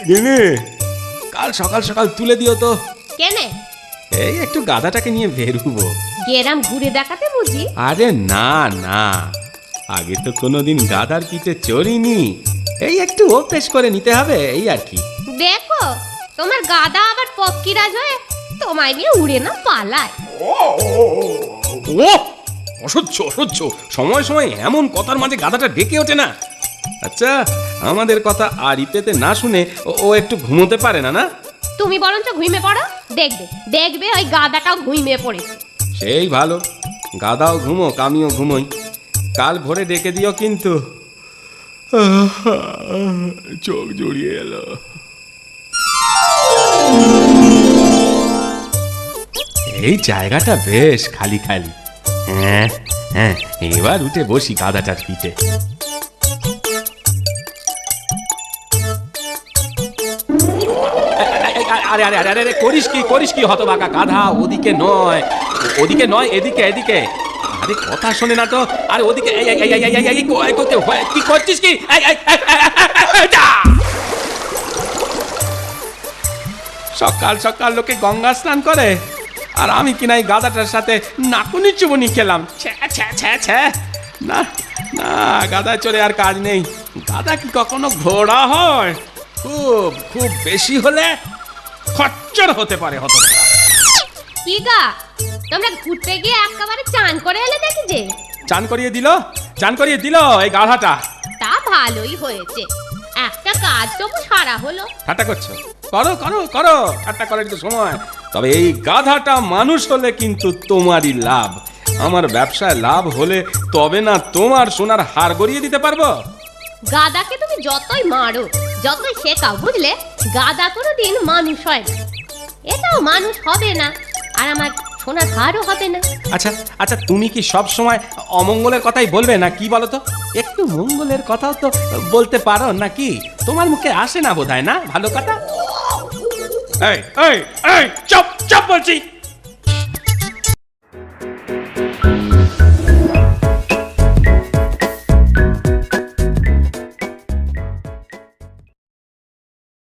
গিনি, কাল সকাল সকাল তুলে দিও তো। কেনে? এই একটু গাধাটাকে নিয়ে বেরুবো। গেরাম ঘুরে দেখাতে বুঝি? আরে না না, আগে তো কোনোদিন গাধার পিঠে চড়িনি, এই একটু অভ্যেস করে নিতে হবে, এই আর কি। দেখো তোমার গাদা আবার পক্ষীরাজ হয়ে তোমায় নিয়ে উড়ে না পালায়। ও অসহ্য অসহ্য, সময় সময় এমন কথার মাঝে গাধাটা ডেকে ওঠে না। আচ্ছা, আমাদের কথা আর ইতেতে না শুনে ও একটু ঘুমোতে পারে না? না, তুমি বরঞ্চ ঘুমিয়ে পড়ো, দেখবে দেখবে ওই গাদাটাও ঘুমিয়ে পড়েছে। সেই ভালো, গাধাও ঘুমোক আমিও ঘুমোই, কাল ভোরে ডেকে দিও কিন্তু। চোখ জড়িয়ে এলো। এই জায়গাটা বেশ খালি খালি। হ্যাঁ হ্যাঁ, এবার উঠে বসি গাধাটার পিঠে। আরে আরে আরে আরে, করিস কি হতভাগা গাধা? ওদিকে নয়, ওদিকে নয়, এদিকে এদিকে। আরে কথা শোনে না তো। আরে ওদিকে, কি করছিস কি? সকাল সকাল লোকে গঙ্গা স্নান করে, আর আমি কিনা এই গাধাটার সাথে নাকুনি চুবনি খেলাম। না না, গাধা চলে আর কাজ নেই। গাধা কি কখনো ঘোড়া হয়? খুব খুব বেশি হলে খচ্চর হতে পারে। হতো কি গা, তোমরা ঘুরতে গিয়ে একেবারে চান করে এলে দেখি যে। চান করিয়ে দিল এই গাধাটা। তা ভালোই হয়েছে, একটা কাজ তবু সারা হলো। ঠাট্টা করছো? করো করো করো, ঠাট্টা করার তো সময়। তবে এই গাধাটা মানুষ হলে কিন্তু তোমারই লাভ। আমার ব্যবসায় লাভ হলে তবে না তোমার সোনার হার গড়িয়ে দিতে পারবো। গাদাকে তুমি যতই মারো, যতই শেখাও, বুঝলে, গাদা কোনোদিন মানুষ হয় না, এটাও মানুষ হবে না, আর আমার সোনার হারও হবে না। আচ্ছা আচ্ছা, তুমি কি সব সময় অমঙ্গলের কথাই বলবে না কি বলো তো? একটু মঙ্গলের কথাও তো বলতে পারো নাকি? তোমার মুখে আসে না বোধহয়, না ভালো কথা? এই এই এই, চুপ চুপ বলছি।